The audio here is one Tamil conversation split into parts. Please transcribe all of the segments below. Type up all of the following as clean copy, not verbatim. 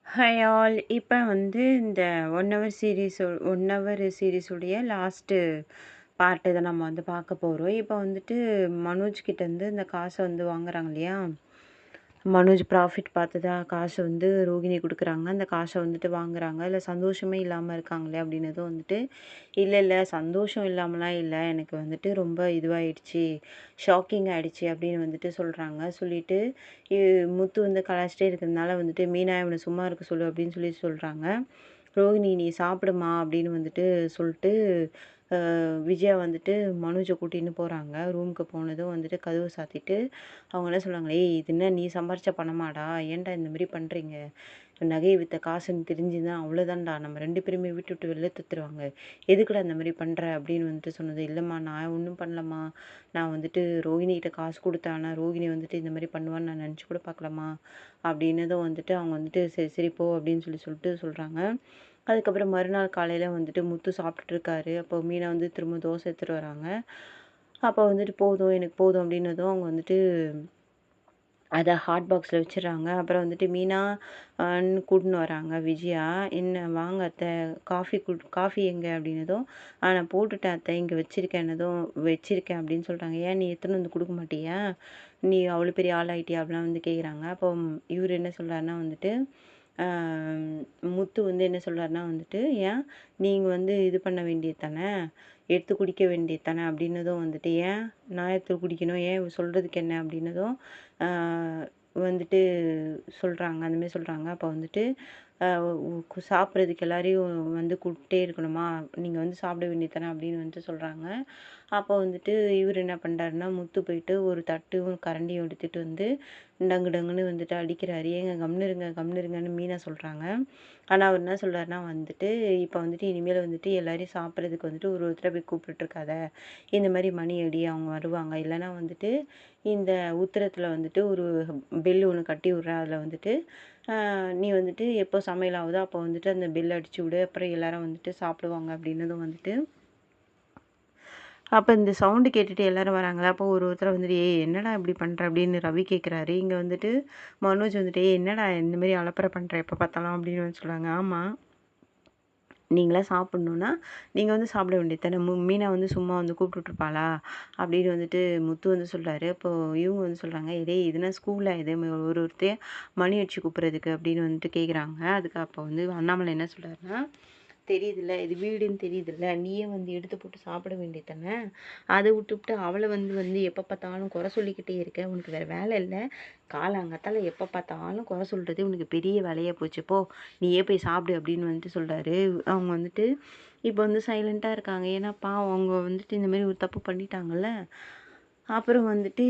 Hi all. இப்போ வந்து இந்த 1 ஹவர் சீரிஸ் 1 ஹவர் சீரிஸுடைய லாஸ்ட்டு பார்ட் இதை நம்ம வந்து பார்க்க போகிறோம். இப்போ வந்துட்டு மனோஜ் கிட்டேருந்து இந்த காசை வந்து வாங்குறாங்க இல்லையா? மனோஜ் ப்ராஃபிட் பார்த்ததா காசை வந்து ரோகிணி கொடுக்குறாங்க. அந்த காசை வந்துட்டு வாங்குறாங்க. இல்லை சந்தோஷமே இல்லாமல் இருக்காங்களே அப்படின்னதும் வந்துட்டு, இல்லை இல்லை சந்தோஷம் இல்லாமலாம் இல்லை, எனக்கு வந்துட்டு ரொம்ப இதுவாகிடுச்சு, ஷாக்கிங் ஆகிடுச்சு அப்படின்னு வந்துட்டு சொல்கிறாங்க. சொல்லிட்டு முத்து வந்து கலாச்சிட்டே இருக்கிறதுனால வந்துட்டு, மீனா இவனை சும்மா இருக்க சொல்லு அப்படின்னு சொல்லி சொல்கிறாங்க. ரோகிணி நீ சாப்பிடுமா அப்படின்னு வந்துட்டு சொல்லிட்டு விஜயா வந்துட்டு மனோஜை கூட்டின்னு போகிறாங்க. ரூமுக்கு போனதும் வந்துட்டு கதவை சாத்திட்டு அவங்க என்ன சொல்கிறாங்க, ஏய் இது என்ன நீ சம்பாரிச்ச பணமாடா, ஏன்டா இந்த மாதிரி பண்ணுறீங்க, நகையை விற்ற காசுன்னு தெரிஞ்சுதான் அவ்வளோதான்டா, நம்ம 2 பேருமே வீட்டு விட்டு வெளில தத்துருவாங்க, எதுக்குடா இந்த மாதிரி பண்ணுற அப்படின்னு வந்துட்டு சொன்னது. இல்லைம்மா நான் ஒன்றும் பண்ணலம்மா, நான் வந்துட்டு ரோகிணிகிட்ட காசு கொடுத்தேன், ஆனால் ரோகிணி வந்துட்டு இந்த மாதிரி பண்ணுவான்னு நான் நினச்சி கூட பார்க்கலம்மா அப்படின்னதும் வந்துட்டு அவங்க வந்துட்டு சரி சரி போ அப்படின்னு சொல்லிட்டு சொல்கிறாங்க. அதுக்கப்புறம் மறுநாள் காலையில் வந்துட்டு முத்து சாப்பிட்டுட்டு இருக்காரு. அப்போ மீனா வந்து திரும்ப தோசை எடுத்துகிட்டு வராங்க. அப்போ வந்துட்டு போதும் எனக்கு போதும் அப்படின்னதும் அவங்க வந்துட்டு அதை ஹாட் பாக்ஸில் வச்சிடுறாங்க. அப்புறம் வந்துட்டு மீனா கூட்டின்னு வராங்க விஜயா. என்ன வாங்க அத்தை, காஃபி எங்கே அப்படின்னதும், நான் போட்டுட்டேன் அத்தை, இங்கே வச்சுருக்கேன்னதும் வச்சுருக்கேன் அப்படின்னு சொல்கிறாங்க. ஏன் நீ எடுத்துன்னு வந்து கொடுக்க மாட்டியா, நீ அவ்வளோ பெரிய ஆள் ஆகிட்டியா அப்படிலாம் வந்து கேட்குறாங்க. அப்போ இவர் என்ன சொல்கிறாருன்னா வந்துட்டு, முத்து வந்து என்ன சொல்கிறாருன்னா வந்துட்டு, ஏன் நீங்கள் வந்து இது பண்ண வேண்டியது தானே, எடுத்து குடிக்க வேண்டியது தானே அப்படின்னதும் வந்துட்டு, ஏன் நான் எடுத்து குடிக்கணும், ஏன் சொல்கிறதுக்கு என்ன அப்படின்னதும் வந்துட்டு சொல்கிறாங்க, அந்தமாரி சொல்கிறாங்க. அப்போ வந்துட்டு சாப்பிட்றதுக்கு எல்லாரையும் வந்து கூப்பிட்டே இருக்கணுமா, நீங்கள் வந்து சாப்பிட வேண்டியது தானே அப்படின்னு வந்துட்டு சொல்கிறாங்க. அப்போ வந்துட்டு இவர் என்ன பண்ணுறாருன்னா, முத்து போயிட்டு ஒரு தட்டும் கரண்டியும் எடுத்துகிட்டு வந்து டங்கு டங்குன்னு வந்துட்டு அடிக்கிறாரு. ஏங்க கம்னு இருங்கன்னு மீனா சொல்கிறாங்க. ஆனால் அவர் என்ன சொல்கிறாருன்னா வந்துட்டு, இப்போ வந்துட்டு இனிமேல் வந்துட்டு எல்லாரையும் சாப்பிட்றதுக்கு வந்துட்டு ஒருத்தரை போய் கூப்பிட்டுருக்காத, இந்த மாதிரி மணி அடி அவங்க வருவாங்க, இல்லைன்னா வந்துட்டு இந்த உத்தரத்தில் வந்துட்டு ஒரு பெல் ஒன்று கட்டி விட்றேன், அதில் வந்துட்டு நீ வந்துட்டு எப்போ சமையல் ஆகுதோ அப்போ வந்துட்டு அந்த பெல் அடிச்சு விடு, அப்புறம் எல்லாரும் வந்துட்டு சாப்பிடுவாங்க அப்படின்னதும் வந்துட்டு, அப்போ இந்த சவுண்டு கேட்டுட்டு எல்லாரும் வராங்களா. அப்போ ஒருத்தர் வந்துட்டு, ஏய் என்னடா இப்படி பண்ணுற அப்படின்னு ரவி கேட்குறாரு. இங்கே வந்துட்டு மனோஜ் வந்துட்டு, ஏய் என்னடா இந்த மாதிரி அலப்பறை பண்ணுற எப்போ பார்த்தாலும் அப்படின்னு வந்து சொல்கிறாங்க. ஆமாம், நீங்களே சாப்பிட்ணுன்னா நீங்கள் வந்து சாப்பிட வேண்டியது தானே, மீனா வந்து சும்மா வந்து கூப்பிட்டுட்ருப்பாளா அப்படின்னு வந்துட்டு முத்து வந்து சொல்கிறாரு. அப்போது இவங்க வந்து சொல்கிறாங்க, இதே இதுனா ஸ்கூலில் இது ஒருத்தையும் மணி அடிச்சு கூப்பிட்றதுக்கு அப்படின்னு வந்துட்டு கேட்குறாங்க. அதுக்கு அப்போ வந்து அண்ணாமலை என்ன சொல்கிறாருன்னா, தெரியுதுல்ல இது வீடுன்னு தெரியுதுல்ல, நீயே வந்து எடுத்து போட்டு சாப்பிட வேண்டியது தானே, அதை விட்டுவிட்டு அவளை வந்து வந்து எப்போ பார்த்தாலும் குறை சொல்லிக்கிட்டே இருக்க, உனக்கு வேறு வேலை இல்லை, காலாங்கத்தால் எப்போ பார்த்தாலும் குறை சொல்கிறது உனக்கு பெரிய வேலையாக போச்சு, போ நீயே போய் சாப்பிடு அப்படின்னு வந்துட்டு சொல்கிறாரு. அவங்க வந்துட்டு இப்போ வந்து சைலண்ட்டாக இருக்காங்க. ஏன்னா பாவம் அவங்க வந்துட்டு இந்த மாதிரி ஒரு தப்பு பண்ணிட்டாங்கல்ல. அப்புறம் வந்துட்டு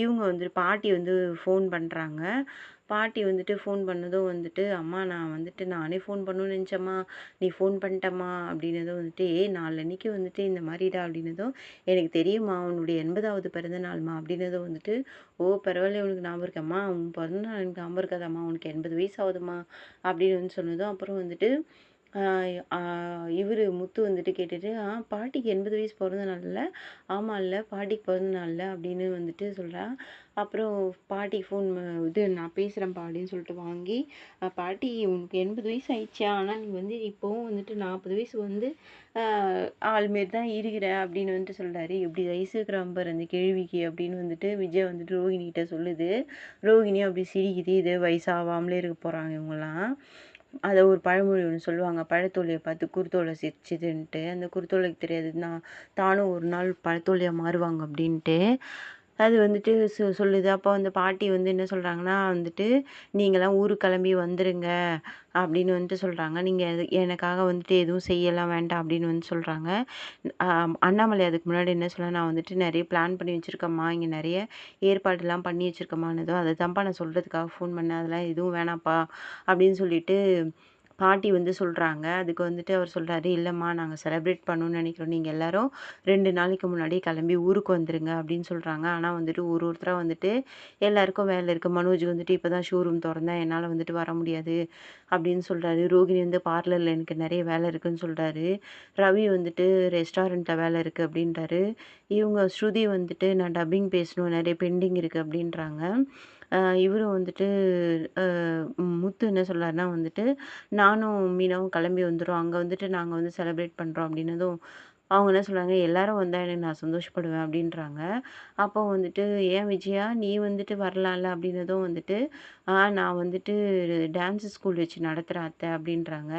இவங்க வந்துட்டு பாட்டி வந்து ஃபோன் பண்ணுறாங்க. பாட்டி வந்துட்டு ஃபோன் பண்ணதும் வந்துட்டு, அம்மா நான் வந்துட்டு நானே ஃபோன் பண்ணணும்னு நினச்சேம்மா, நீ ஃபோன் பண்ணிட்டம்மா அப்படின்னதும் வந்துட்டு, ஏய் நாளன்னைக்கு வந்துட்டு இந்த மாதிரிடா அப்படின்னதும், எனக்கு தெரியுமா உன்னுடைய 80வது பிறந்த நாள்மா அப்படின்னதும் வந்துட்டு, ஓ பரவாயில்ல உனக்கு ஞாபகம் இருக்கம்மா, உன் பிறந்த நாள் எனக்கு ஞாபகம் இருக்காதாம்மா, உனக்கு 80 வயசு ஆகுதும்மா அப்படின்னு வந்து சொன்னதும், அப்புறம் வந்துட்டு இவர் முத்து வந்துட்டு கேட்டுட்டு, பாட்டிக்கு 80 வயசு பிறந்த நாள்ல, ஆமாம்ல பாட்டிக்கு பிறந்த நாள்ல அப்படின்னு வந்துட்டு சொல்கிறா. அப்புறம் பாட்டிக்கு ஃபோன் இது நான் பேசுகிறேன்ப்பா அப்படின்னு சொல்லிட்டு வாங்கி, பாட்டி உனக்கு 80 வயசு ஆயிடுச்சா, ஆனால் நீ வந்து இப்போவும் வந்துட்டு 40 வயசு வந்து ஆள்மாரி தான் இருக்கிற அப்படின்னு வந்துட்டு சொல்கிறாரு. எப்படி வயசு இருக்கிறான் பாரு அந்த கேள்விக்கு அப்படின்னு வந்துட்டு விஜய் வந்துட்டு ரோகிணிகிட்ட சொல்லுது. ரோகிணியும் அப்படி சிரிக்குது, இது வயசாகாமலே இருக்க போகிறாங்க இவங்கெல்லாம். அதை ஒரு பழமொழி ஒன்று சொல்லுவாங்க, பழத்தோலியை பார்த்து குருத்தோலை சிரிச்சுதுன்ட்டு. அந்த குருத்தோலைக்கு தெரியாது தானும் ஒரு நாள் பழத்தோலியாக மாறுவாங்க அப்படின்ட்டு. அது வந்துட்டு சொல்லுது. அப்போ அந்த பாட்டி வந்து என்ன சொல்கிறாங்கன்னா வந்துட்டு, நீங்களாம் ஊருக்கு கிளம்பி வந்துருங்க அப்படின்னு வந்துட்டு சொல்கிறாங்க. நீங்கள் எனக்காக வந்துட்டு எதுவும் செய்யலாம் வேண்டாம் அப்படின்னு வந்து சொல்கிறாங்க. அண்ணாமலை அதுக்கு முன்னாடி என்ன சொல்ல, நான் வந்துட்டு நிறைய பிளான் பண்ணி வச்சுருக்கேம்மா, இங்கே நிறைய ஏற்பாடுலாம் பண்ணி வச்சுருக்கேம்மான்னதும், அதை தான்ப்பா நான் சொல்கிறதுக்காக ஃபோன் பண்ணேன், அதெல்லாம் எதுவும் வேணாம்ப்பா அப்படின்னு சொல்லிட்டு பாட்டி வந்து சொல்கிறாங்க. அதுக்கு வந்துட்டு அவர் சொல்கிறாரு, இல்லைம்மா நாங்கள் செலிப்ரேட் பண்ணணும்னு நினைக்கிறோம், நீங்கள் எல்லாரும் 2 நாளைக்கு முன்னாடியே கிளம்பி ஊருக்கு வந்துருங்க அப்படின்னு சொல்கிறாங்க. ஆனால் வந்துட்டு ஒருத்தராக வந்துட்டு எல்லாருக்கும் வேலை இருக்குது. மனோஜ் வந்துட்டு இப்போ தான் ஷோரூம் திறந்தேன், என்னால் வந்துட்டு வர முடியாது அப்படின்னு சொல்கிறாரு. ரோகிணி வந்து பார்லரில் எனக்கு நிறைய வேலை இருக்குதுன்னு சொல்கிறாரு. ரவி வந்துட்டு ரெஸ்டாரண்ட்டில் வேலை இருக்குது அப்படின்றாரு. இவங்க ஸ்ருதி வந்துட்டு நான் டப்பிங் பேசணும், நிறைய பெண்டிங் இருக்குது அப்படின்றாங்க. இவரும் வந்துட்டு அ முத்து என்ன சொல்றாருன்னா வந்துட்டு, "நானும் மீனாவும் கிளம்பி வந்துர்றோம். அங்க வந்துட்டு நாங்க வந்து செலிப்ரேட் பண்றோம்" அப்படின்னதும், அவங்க என்ன சொல்றாங்க, "எல்லாரும் வந்தா எனக்கு நான் சந்தோஷப்படுவேன்" அப்படின்றாங்க. அப்போ வந்துட்டு, "ஏன் விஜயா நீ வந்துட்டு வரலாம்ல?" அப்படின்னதும் வந்துட்டு, நான் வந்துட்டு டான்ஸ் ஸ்கூல் வச்சு நடத்துறேன் அத்த" அப்படின்றாங்க.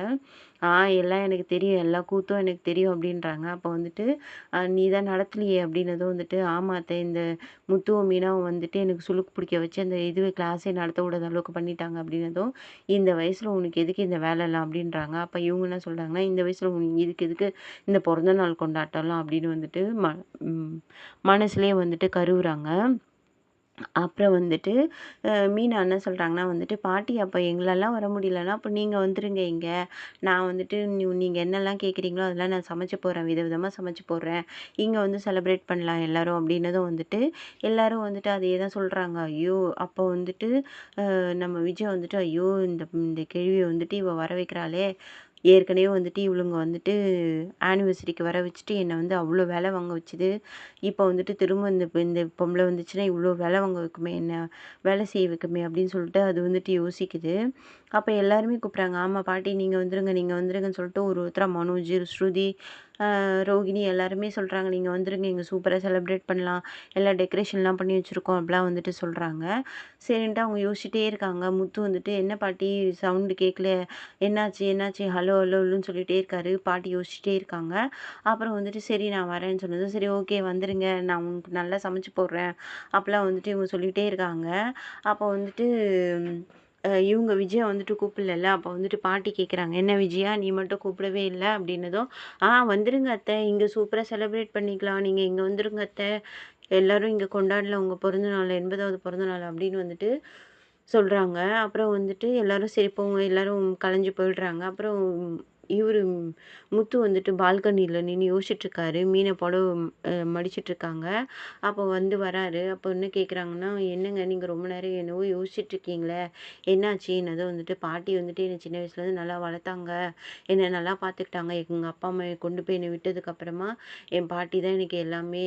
"ஆ எல்லாம் எனக்கு தெரியும். எல்லா கூத்தும் எனக்கு தெரியும்" அப்படின்றாங்க. அப்போ வந்துட்டு, "நீ தான் நடத்தலையே" அப்படின்னதும் வந்துட்டு, "ஆமா அத்த இந்த முத்துவும், மீனாவும் வந்துட்டு எனக்கு சுளுக்கு பிடிக்க வச்சு அந்த இதுவே கிளாஸே நடத்த விடாத அளவுக்கு பண்ணிட்டாங்க" அப்படின்னதும், "இந்த வயசுல உனக்கு எதுக்கு இந்த வேலைலாம்?" அப்படின்றாங்க. அப்ப இவங்க என்ன சொல்றாங்கன்னா, "இந்த வயசுல இதுக்கு எதுக்கு இந்த பொறந்த நாள் கொண்டாட்டம்லாம்?" அப்படின்னு வந்துட்டு ம் மனசுலயே வந்துட்டு கருவுறாங்க. அப்புறம் வந்துட்டு மீனா என்ன சொல்றாங்கன்னா வந்துட்டு, "பாட்டி அப்ப எங்களாலாம் வர முடியலன்னா, அப்ப நீங்க வந்துருங்க இங்க. நான் வந்துட்டு நீங்க என்னலாம் கேட்குறீங்களோ, அதெல்லாம் நான் சமைச்சு போடுறேன். விதவிதமா சமைச்சு போடுறேன். இங்க வந்து செலிப்ரேட் பண்ணலாம் எல்லாரும்." அப்படின்னதும் வந்துட்டு, எல்லாரும் வந்துட்டு அதே தான் சொல்றாங்க. ஐயோ! அப்போ வந்துட்டு நம்ம விஜய் வந்துட்டு, "ஐயோ! இந்த இந்த கேள்விய வந்துட்டு இவ வர வைக்கிறாளே! ஏற்கனவே வந்துட்டு இவளுங்க வந்துட்டு ஆனிவர்சரிக்கு வர வச்சுட்டு என்ன வந்து அவ்ளோ வேலை வாங்க வச்சுது. இப்போ வந்துட்டு திரும்ப இந்த பொம்பள வந்துச்சுன்னா, இவ்ளோ வேலை வாங்க வைக்குமே என்ன, வேலை செய்ய வைக்குமே அப்படின்னு சொல்லிட்டு அது வந்துட்டு யோசிக்குது. அப்ப எல்லாருமே கூப்பிடுறாங்க. "ஆமா பாட்டி நீங்க வந்துருங்க, நீங்க வந்துருங்கன்னு" சொல்லிட்டு ஒரு ஒருத்தரா மனோஜ், ஸ்ருதி, ரோகிணி எல்லாருமே சொல்றாங்க. "நீங்க வந்துருங்க, இங்க சூப்பரா செலிப்ரேட் பண்ணலாம். எல்லாம் டெக்கரேஷன்லாம் பண்ணி வச்சிருக்கோம்." அப்படிலாம் வந்துட்டு சொல்றாங்க. சரின்ட்டு அவங்க யோசிச்சுட்டே இருக்காங்க. முத்து வந்துட்டு, "என்ன பாட்டி சவுண்டு கேட்கல? என்னாச்சு? என்னாச்சு? ஹலோ, ஹலோன்னு சொல்லிட்டே இருக்காரு." பாட்டி யோசிச்சுட்டே இருக்காங்க. அப்புறம் வந்துட்டு, "சரி நான் வரேன்னு" சொன்னதும், "சரி ஓகே வந்துருங்க. நான் உங்களுக்கு நல்லா சமைச்சு போடுறேன்." அப்பலாம் வந்துட்டு இவங்க சொல்லிட்டே இருக்காங்க. அப்போ வந்துட்டு இவங்க விஜயா வந்துட்டு கூப்பிடலல்ல. அப்போ வந்துட்டு பாட்டி கேட்குறாங்க, "என்ன விஜயா நீ மட்டும் கூப்பிடவே இல்ல?" அப்படின்னதும், வந்துருங்க அத்த. இங்க சூப்பரா செலிப்ரேட் பண்ணிக்கலாம். நீங்க இங்க வந்துருங்க அத்த. எல்லாரும் இங்க கொண்டாடலாம் உங்க பிறந்த நாள் 80வது பிறந்த நாள்" அப்படின்னு வந்துட்டு சொல்றாங்க. அப்புறம் வந்துட்டு எல்லாரும் சரி போங்க எல்லாரும் கலைஞ்சு போயிடுறாங்க. அப்புறம் இவரு முத்து வந்துட்டு பால்கனில நின்னு யோசிச்சுட்டுருக்காரு. மீன புடவ மடிச்சுட்டுருக்காங்க. அப்போ வந்து வராரு. அப்போ என்ன கேட்குறாங்கன்னா, "என்னங்க நீங்க ரொம்ப நேரம் என்னவோ யோசிச்சுட்டுருக்கீங்களே, என்னாச்சு?" என்னது வந்துட்டு, "பாட்டி வந்துட்டு என்ன சின்ன வயசுலேருந்து நல்லா வளர்த்தாங்க. என்ன நல்லா பார்த்துக்கிட்டாங்க. எங்க அப்பா, அம்மா கொண்டு போய் என்னை விட்டதுக்கப்புறமா, என் பாட்டி தான் எனக்கு எல்லாமே.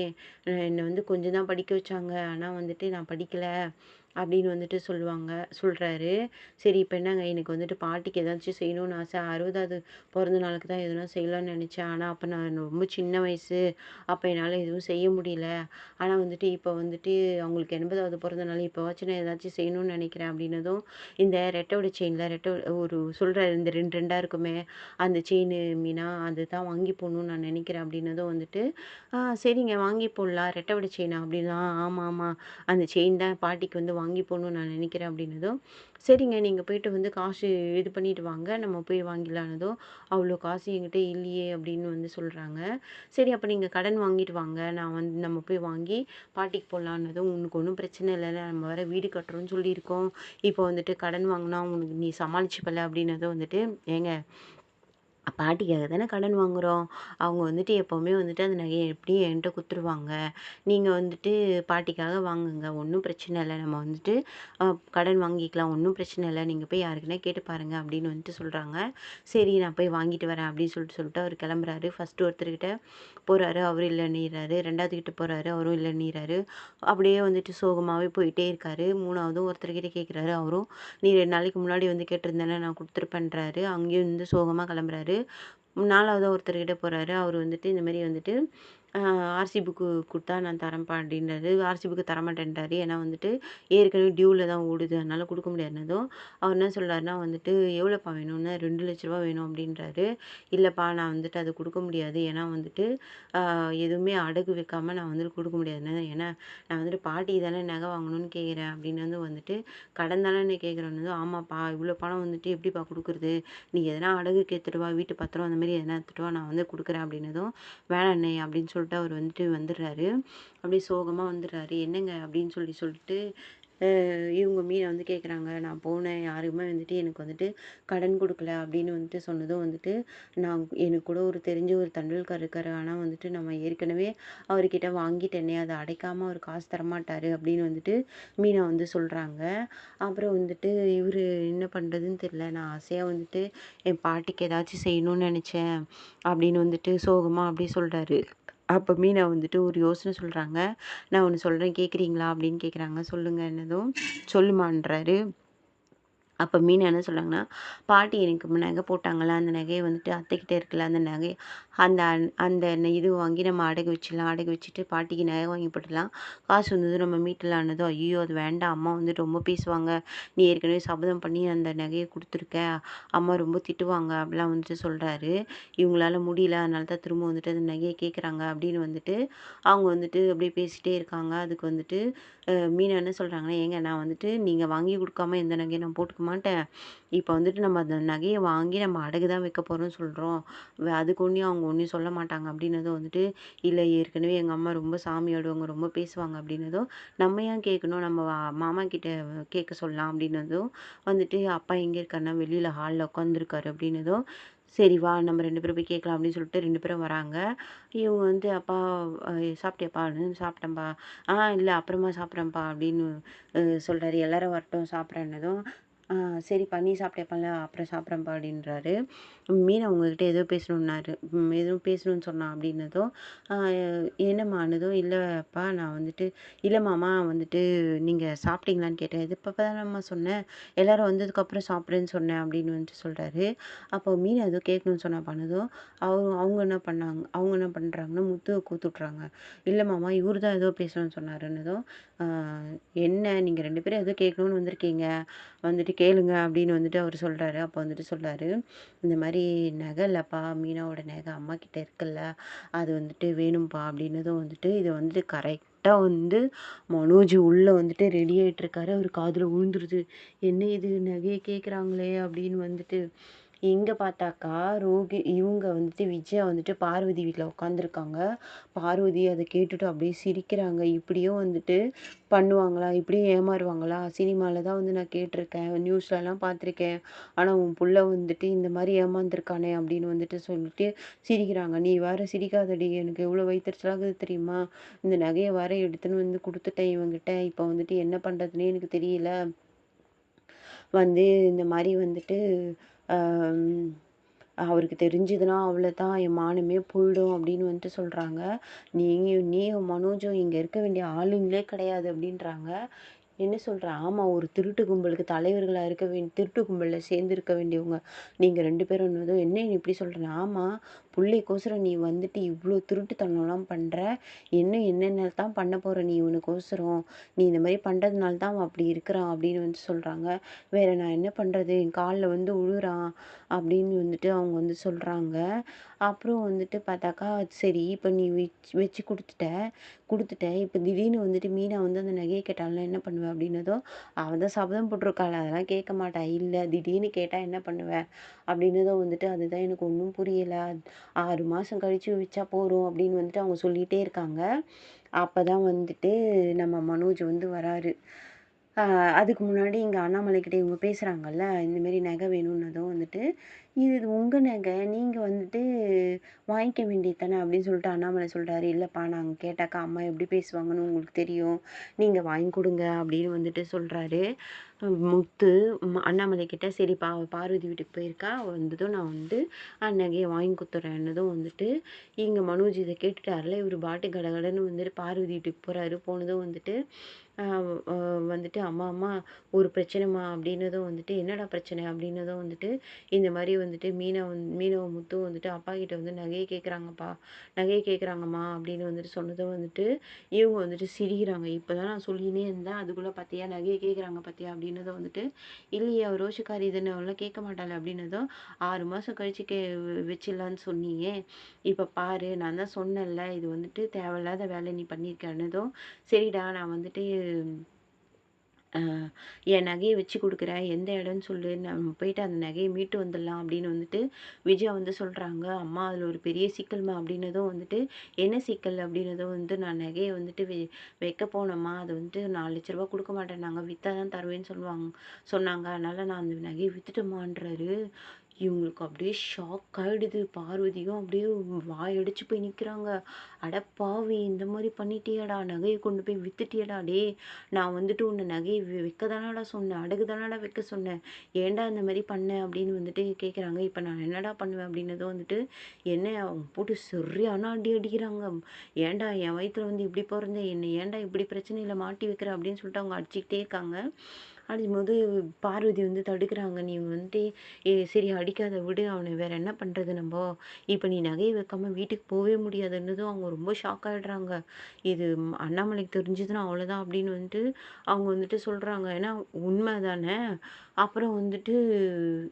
என்ன வந்து கொஞ்சம் தான் படிக்க வச்சாங்க. ஆனா வந்துட்டு நான் படிக்கல." அப்படின்னு வந்துட்டு சொல்றாரு. சரி இப்ப என்னங்க எனக்கு வந்துட்டு பாட்டிக்கு ஏதாச்சும் செய்யணும்னு ஆசை. 60வது பிறந்த நாளுக்கு தான் எதுனா செய்யலாம்னு நெனச்சேன். ஆனா அப்ப நான் ரொம்ப சின்ன வயசு. அப்ப என்னால எதுவும் செய்ய முடியல. ஆனா வந்துட்டு இப்ப வந்துட்டு அவங்களுக்கு 80வது பிறந்த நாள். இப்பவாச்சும் நான் ஏதாச்சும் செய்யணும்னு நெனைக்கிறேன் அப்படின்னதும், இந்த ரெட்டோட செயின்ல ஒரு சொல்றாரு இந்த 2 2ஆ இருக்குமே, அந்த செயினு மீனா அதுதான் வாங்கி போடணும்னு நான் நெனைக்கிறேன் அப்படின்னதும் வந்துட்டு, சரிங்க வாங்கி போடலாம். ரெட்டை வட செயினா? அப்படின்னா, ஆமா, ஆமா. அந்த செயின் தான் பாட்டிக்கு வந்து வாங்கி போடணும்னு நான் நினைக்கிறேன் அப்படின்னதும், சரிங்க நீங்க போயிட்டு வந்து காசு இது பண்ணிட்டு வாங்க. நம்ம போய் வாங்கிடலான்னதும், அவ்வளோ காசு என்கிட்ட இல்லையே அப்படின்னு வந்து சொல்றாங்க. சரி அப்ப நீங்க கடன் வாங்கிட்டு வாங்க. நான் வந்து நம்ம போய் வாங்கி பாட்டிக்கு போடலான்னதும், உனக்கு ஒண்ணும் பிரச்சனை இல்லைல்ல. நம்ம வேற வீடு கட்டுறோம்னு சொல்லியிருக்கோம். இப்போ வந்துட்டு கடன் வாங்குனா உனக்கு நீ சமாளிச்சுப்பல்ல அப்படின்னதும் வந்துட்டு, ஏங்க பாட்டிக்காக தானே கடன் வாங்குறோம். அவங்க வந்துட்டு எப்பவுமே வந்துட்டு அந்த நகைய எப்படியும் என்ட்ட குடுத்துருவாங்க. நீங்க வந்துட்டு பாட்டிக்காக வாங்குங்க. ஒண்ணும் பிரச்சனை இல்ல. நம்ம வந்துட்டு அ கடன் வாங்கிக்கலாம். ஒண்ணும் பிரச்சனை இல்ல. நீங்க போய் யாருக்குன்னா கேட்டு பாருங்க அப்படின்னு வந்துட்டு சொல்றாங்க. சரி நான் போய் வாங்கிட்டு வரேன் அப்படின்னு சொல்லிட்டு அவரு கிளம்புறாரு. ஃபர்ஸ்ட் ஒருத்தர்கிட்ட போறாரு. அவரும் இல்லன்னிறாரு. 2வது கிட்ட போறாரு. அவரும் இல்லன்னிறாரு. அப்படியே வந்துட்டு சோகமாவே போயிட்டே இருக்காரு. 3வதும் ஒருத்தர்கிட்ட கேட்குறாரு. அவரும் நீ 2 நாளைக்கு முன்னாடி வந்து கேட்டிருந்தேனே நான் குடுத்துருப்பேன்றாரு. அங்கேயும் இருந்து சோகமா கிளம்புறாரு. 4வதா ஒருத்தர்கிட்ட போறாரு. அவரு வந்துட்டு இந்த மாரி வந்துட்டு அ ஆர்சி புக்கு குடுத்தா நான் தரேன்ப்பா அப்டின்றாரு. RC book தரமாட்டேன்ட்டாரு. ஏன்னா வந்துட்டு ஏற்கனவே டியூல தான் ஓடுது. அதனால குடுக்க முடியாதுன்னதும், அவர் என்ன சொல்றாருன்னா வந்துட்டு, "எவ்வளோப்பா வேணும்னு?" "ரூ. 2,00,000 வேணும்" அப்டின்றாரு. "இல்லப்பா நான் வந்துட்டு அத குடுக்க முடியாது. ஏன்னா வந்துட்டு எதுவுமே அடகு வைக்காம நான் வந்துட்டு குடுக்க முடியாதுன்னு. ஏன்னா நான் வந்துட்டு பாட்டிக்கு தானே நகை வாங்கணும்னு கேட்குறேன்" அப்டின்னதும் வந்துட்டு, "கடன் தானே கேட்குறேன்னதும்" "ஆமாப்பா இவ்ளோ பணம் வந்துட்டு எப்டிப்பா குடுக்குறது? நீ எதனா அடகுக்கு எடுத்துட்டு வா, வீட்டு பத்திரம் அந்த மாரி எதனா எடுத்துட்டு வா, நான் வந்து குடுக்குறேன்" அப்டின்னதும், "வேணாம் அண்ணே" அப்டின்னு சொல்லிட்டு அவர் வந்துட்டு வந்துடுறாரு. அப்படியே சோகமா வந்துடுறாரு. "என்னங்க?" அப்படின்னு சொல்லிட்டு இவங்க மீன வந்து கேட்குறாங்க. "நான் போனேன். யாருமே வந்துட்டு எனக்கு வந்துட்டு கடன் குடுக்கல." அப்படின்னு வந்துட்டு சொன்னதும் வந்துட்டு, எனக்கு கூட ஒரு தெரிஞ்ச ஒரு தண்டல்காரர் இருக்காரு. ஆனா வந்துட்டு நம்ம ஏற்கனவே அவர்கிட்ட வாங்கிட்டேனே, அத அடைக்காம அவரு காசு தரமாட்டாரு." அப்படின்னு வந்துட்டு மீனா வந்து சொல்றாங்க. அப்புறம் வந்துட்டு இவரு என்ன பண்றதுன்னு தெரியல. நான் ஆசையா வந்துட்டு என் பாட்டிக்கு ஏதாச்சும் செய்யணும்னு நெனச்சேன். அப்படின்னு வந்துட்டு சோகமா அப்படியே சொல்றாரு. அப்ப மீனா வந்துட்டு ஒரு யோசனை சொல்றாங்க. "நான் ஒண்ணு சொல்றேன் கேட்குறீங்களா?" அப்படின்னு கேட்குறாங்க. சொல்லுங்கன்னதும், "சொல்லுமான்றாரு." அப்ப மீனா என்ன சொல்றாங்கன்னா, "பாட்டி எனக்கு நகை போட்டாங்கல்ல, அந்த நகைய வந்துட்டு அத்தைக்கிட்ட இருக்குல்ல, அந்த நகை அந்த இது வாங்கி நம்ம அடகு வச்சிடலாம். அடகு வச்சுட்டு பாட்டிக்கு நகை வாங்கி போட்டுடலாம். காசு வந்ததும் நம்ம மீட்டுலான்னதும்." "ஐயய்யோ! அது வேண்டாம். அம்மா வந்துட்டு ரொம்ப பேசுவாங்க. நீ ஏற்கனவே சபதம் பண்ணி அந்த நகைய குடுத்துருக்க. அம்மா ரொம்ப திட்டுவாங்க." அப்படிலாம் வந்துட்டு சொல்றாரு. இவங்களால முடியல. அதனால தான் திரும்ப வந்துட்டு அந்த நகைய கேட்குறாங்க அப்படின்னு வந்துட்டு, அவங்க வந்துட்டு அப்படியே பேசிட்டே இருக்காங்க. அதுக்கு வந்துட்டு மீனா என்ன சொல்றாங்கன்னா, "ஏங்க நான் வந்துட்டு நீங்க வாங்கி குடுக்காம எந்த நகையும் நான் போட்டுக்க மாட்டேன். இப்ப வந்துட்டு நம்ம அந்த நகைய வாங்கி நம்ம அடகு தான் வைக்க போறோம்னு சொல்றோம். அதுக்கு ஒண்ணும் அவங்க ஒண்ணும் சொல்ல மாட்டாங்க." அப்படின்னதும் வந்துட்டு, "இல்ல ஏற்கனவே எங்க அம்மா ரொம்ப சாமி ஆடுவாங்க, ரொம்ப பேசுவாங்க." அப்படின்னதும், "நம்ம ஏன் கேட்கணும்? நம்ம மாமா கிட்ட கேட்க சொல்லலாம்." அப்படின்னதும் வந்துட்டு, "அப்பா எங்க இருக்காருன்னா, வெளியில ஹால்ல உட்காந்துருக்காரு." அப்படின்னதும், "சரி வா நம்ம 2 பேரும் போய் கேட்கலாம்." அப்படின்னு சொல்லிட்டு 2 பேரும் வராங்க. இவங்க வந்து, "அப்பா சாப்பிட்டியாப்பான்னு?" "சாப்பிட்டேன்ப்பா." இல்ல அப்புறமா சாப்பிட்றேன்ப்பா" அப்படின்னு சொல்றாரு. எல்லாரும் வரட்டும் சாப்பிட்றேன்னதும், சரிப்பா நீ சாப்பிட்டியாப்பால்ல? அப்புறம் சாப்பிட்றேன்ப்பா" அப்படின்றாரு. மீனா உங்ககிட்ட ஏதோ பேசணும்னாரு. எதுவும் பேசணும்னு சொன்னா அப்படின்னதும், அ என்னம்மான்னதும், "இல்லப்பா நான் வந்துட்டு இல்ல மாமா வந்துட்டு நீங்க சாப்பிட்டீங்களான்னு கேட்டேன்." "இது இப்ப தானம்மா சொன்னேன். எல்லாரும் வந்ததுக்கப்புறம் சாப்பிட்றேன்னு சொன்னேன்." அப்படின்னு வந்துட்டு சொல்றாரு. அப்போ மீனா ஏதோ கேட்கணும்னு சொன்னாப்பான்னதும், அவங்க என்ன பண்ணாங்க அவங்க என்ன பண்றாங்கன்னா, முத்துவ கோத்துட்றாங்க. "இல்ல மாமா இவரு தான் ஏதோ பேசணும்னு சொன்னாருன்னதும், "ஆ என்ன நீங்க 2 பேரும் ஏதோ கேட்கணும்னு வந்திருக்கீங்க. வந்துட்டு கேளுங்க." அப்படின்னு வந்துட்டு அவரு சொல்றாரு. அப்போ வந்துட்டு சொல்றாரு, "இந்த மாரி நகை இல்லப்பா, மீனாவோட நகை அம்மாகிட்ட இருக்குல்ல, அது வந்துட்டு வேணும்ப்பா." அப்படின்னதும் வந்துட்டு இத வந்துட்டு கரெக்ட்டா வந்து மனோஜ் உள்ள வந்துட்டு ரெடி ஆயிட்டுருக்காரு. அவரு காதுல விழுந்துருது. "என்ன இது நகைய கேட்குறாங்களே!" அப்படின்னு வந்துட்டு இங்க பார்த்தாக்கா, இவுங்க வந்துட்டு விஜயா வந்துட்டு பார்வதி வீட்ல உட்காந்துருக்காங்க. பார்வதி அத கேட்டுட்டு அப்படியே சிரிக்கிறாங்க. இப்படியும் வந்துட்டு பண்ணுவாங்களா? இப்படியும் ஏமாறுவாங்களா? சினிமால தான் வந்து நான் கேட்டுருக்கேன். நியூஸ்லலாம் பார்த்துருக்கேன். ஆனா உன் புள்ள வந்துட்டு இந்த மாரி ஏமாந்துருக்கானே அப்படின்னு வந்துட்டு சொல்லிட்டு சிரிக்கிறாங்க. "நீ வேற சிரிக்காதடி! எனக்கு எவ்வளோ வயித்தெரிச்சலாகுது தெரியுமா? இந்த நகைய வேற எடுத்துன்னு வந்து குடுத்துட்டேன் இவன்கிட்ட. இப்ப வந்துட்டு என்ன பண்றதுன்னே எனக்கு தெரியல." வந்து இந்த மாரி வந்துட்டு, அம் அவருக்கு தெரிஞ்சதுன்னா அவ்வளோதான் என் மானமே போயிடும் அப்படின்னு வந்துட்டு சொல்றாங்க. நீயும் மனோஜும் இங்க இருக்க வேண்டிய ஆளுங்களே கிடையாது அப்படின்றாங்க. என்ன சொல்றேன், ஆமா ஒரு திருட்டு கும்பலுக்கு தலைவர்களா இருக்க திருட்டு கும்பல்ல சேர்ந்திருக்க வேண்டியவங்க. நீங்க 2 பேரும்னதும், "என்ன நீ இப்படி சொல்றேன்னா?" "ஆமா, புள்ளைக்கோசரம் நீ வந்துட்டு இவ்ளோ திருட்டுத்தனம்லாம் பண்ற. இன்னும் என்னென்ன தான் பண்ண போற நீ இவனுக்கோசரம்? நீ இந்த மாரி பண்றதுனால தான் அவன் அப்படி இருக்கிறான்." அப்படின்னு வந்து சொல்றாங்க. "வேற நான் என்ன பண்றது? என் கால்ல வந்து விழுறான்." அப்படின்னு வந்துட்டு அவங்க வந்து சொல்றாங்க. அப்புறம் வந்துட்டு பார்த்தாக்கா, சரி இப்ப நீ வச்சு குடுத்துட்ட. இப்ப திடீர்னு வந்துட்டு மீனா வந்து அந்த நகைய கேட்டாள்னா என்ன பண்ணுவ? அப்படின்னதும், அவ தான் சபதம் போட்டிருக்காள அதெல்லாம் கேட்க மாட்டா. இல்ல திடீர்னு கேட்டா என்ன பண்ணுவ? அப்படின்னதும் வந்துட்டு, அதுதான் எனக்கு ஒண்ணும் புரியல. 6 மாசம் கழிச்சு வச்சா போறோம் அப்படின்னு வந்துட்டு அவங்க சொல்லிட்டே இருக்காங்க. அப்பதான் வந்துட்டு நம்ம மனோஜ் வந்து வராரு. அ அதுக்கு முன்னாடி இங்க அண்ணாமலை கிட்ட இவங்க பேசுறாங்கல்ல, இந்த மாரி நகை வேணும்னதும் வந்துட்டு, "இது உங்க நகை. நீங்க வந்துட்டு வாங்கிக்க வேண்டியது தானே" அப்படின்னு சொல்லிட்டு அண்ணாமலை சொல்றாரு. "இல்லப்பா நாங்க கேட்டாக்கா அம்மா எப்படி பேசுவாங்கன்னு உங்களுக்கு தெரியும். நீங்க வாங்கி குடுங்க" அப்படின்னு வந்துட்டு சொல்றாரு. முத்து அண்ணாமலை கிட்ட சரிப்பா அவ பார்வதி வீட்டுக்கு போயிருக்கா. அவ வந்ததும் நான் வந்து நகைய வாங்கி குடுத்துர்றேன்னதும் வந்துட்டு, இங்க மனோஜ் இத கேட்டுட்டார்ல, இவரு பாட்டுக்கு கடகடன்னு வந்துட்டு பார்வதி வீட்டுக்கு போறாரு. போனதும் வந்துட்டு அ அ வந்துட்டு, "அம்மா, அம்மா ஒரு பிரச்சனைம்மா" அப்படின்னதும் வந்துட்டு, "என்னடா பிரச்சனை?" அப்படின்னதும் வந்துட்டு, "இந்த மாரி வந்துட்டு மீனாவும் முத்துவும் வந்துட்டு அப்பாகிட்ட வந்து நகைய கேட்குறாங்கப்பா. நகைய கேட்குறாங்கம்மா" அப்படின்னு வந்துட்டு சொன்னதும் வந்துட்டு, இவங்க வந்துட்டு சிரிக்கிறாங்க. "இப்பதான் நான் சொல்லினே இருந்தேன். அதுக்குள்ள பாத்தியா நகைய கேட்குறாங்க பாத்தியா?" அப்படின்னதும் வந்துட்டு, "இல்லையே அவ ரோஷக்காரி தானே அவலாம் கேட்க மாட்டாளே" அப்படின்னதும், "6 மாசம் கழிச்சு வச்சிடலான்னு சொன்னியே, இப்ப பாரு நான் தான் சொன்னேன்ல, இது வந்துட்டு தேவையில்லாத வேலை நீ பண்ணியிருக்கன்னதும்" சரிடா நான் வந்துட்டு அ என் நகைய வச்சு குடுக்குறேன். எந்த இடம்னு சொல்லு. நம்ம போயிட்டு அந்த நகைய மீட்டு வந்துடலாம் அப்படின்னு வந்துட்டு விஜயா வந்து சொல்றாங்க. அம்மா அதில ஒரு பெரிய சிக்கல்மா அப்படின்னதும் வந்துட்டு, என்ன சிக்கல் அப்படின்னதும் வந்து நான் நகைய வந்துட்டு வைக்க போனேம்மா. அது வந்துட்டு ரூ. 4,00,000 குடுக்க மாட்டேன்னாங்க. வித்தா தான் தருவேன்னு சொன்னாங்க. அதனால நான் அந்த நகைய வித்துட்டேம்மான்றாரு. இவங்களுக்கு அப்படியே ஷாக் ஆயிடுது. பார்வதியும் அப்படியே வாயடிச்சு போய் நிக்கிறாங்க. "அட பாவி! இந்த மாரி பண்ணிட்டியேடா! நகைய கொண்டு போய் வித்துட்டியேடா! டேய்! நான் வந்துட்டு உன்ன நகைய விக்க தானடா சொன்னேன். அடகு தானடா வைக்க சொன்னேன். ஏன்டா இந்த மாரி பண்ண?" அப்படின்னு வந்துட்டு கேட்குறாங்க. "இப்ப நான் என்னடா பண்ணுவேன்?" அப்படின்னதும் வந்துட்டு, என்னைய அவங்க போட்டு சரியான அடி அடிக்கிறாங்க. "ஏன்டா என் வயித்துல வந்து இப்படி பொறந்த? என்ன ஏன்டா இப்படி பிரச்சனையில மாட்டி வைக்கிற?" அப்படின்னு சொல்லிட்டு அவங்க அடிச்சுக்கிட்டே இருக்காங்க. அடிக்கும்போது பார்வதி வந்து தடுக்குறாங்க. "நீ வந்துட்டு சரி அடிக்காத விடு. அவன வேற என்ன பண்றது நம்போ? இப்ப நீ நகைய வைக்காம வீட்டுக்கு போவே முடியாதுன்னதும்" அவங்க ரொம்ப ஷாக் ஆயிடுறாங்க. இது அண்ணாமலைக்கு தெரிஞ்சதுன்னா அவ்வளோதான் அப்படின்னு வந்துட்டு அவங்க வந்துட்டு சொல்றாங்க. ஏன்னா உண்மை தானே. அப்புறம் வந்துட்டு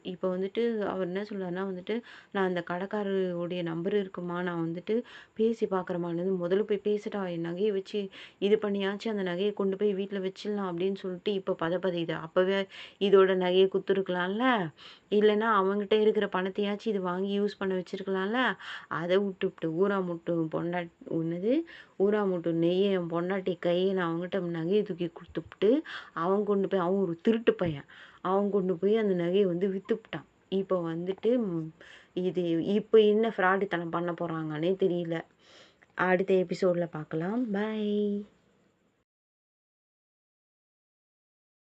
இப்ப வந்துட்டு அவர் என்ன சொல்றாருன்னா வந்துட்டு, "நான் அந்த கடைக்காரருடைய நம்பர் இருக்குமா, நான் வந்துட்டு பேசி பார்க்குறேம்மான்னது, முதல்ல போய் பேசடா, என் நகைய வச்சு இது பண்ணியாச்சும் அந்த நகைய கொண்டு போய் வீட்ல வச்சிடலாம்" அப்படின்னு சொல்லிட்டு இப்ப பதப்படுது. அப்பவே இதோட நகைய குடுத்துருக்கலாம்ல. இல்லன்னா அவன்கிட்ட இருக்கிற பணத்தையாச்சும் இது வாங்கி யூஸ் பண்ண வச்சிருக்கலாம்ல. அத வுட்டுப்புட்டு ஊரா முட்டும் என்னது ஊரா முட்டும் நெய்ய என் பொண்டாட்டி கையில அவன்கிட்ட நகைய தூக்கி குடுத்துப்புட்டு, அவன் ஒரு திருட்டு பையன். அவன் கொண்டு போய் அந்த நகைய வந்து வித்துப்புட்டான். இப்ப வந்துட்டு இது இப்ப என்ன ஃப்ராடுத்தனம் பண்ண போறாங்கன்னே தெரியல. அடுத்த எபிசோட்ல பார்க்கலாம். பை.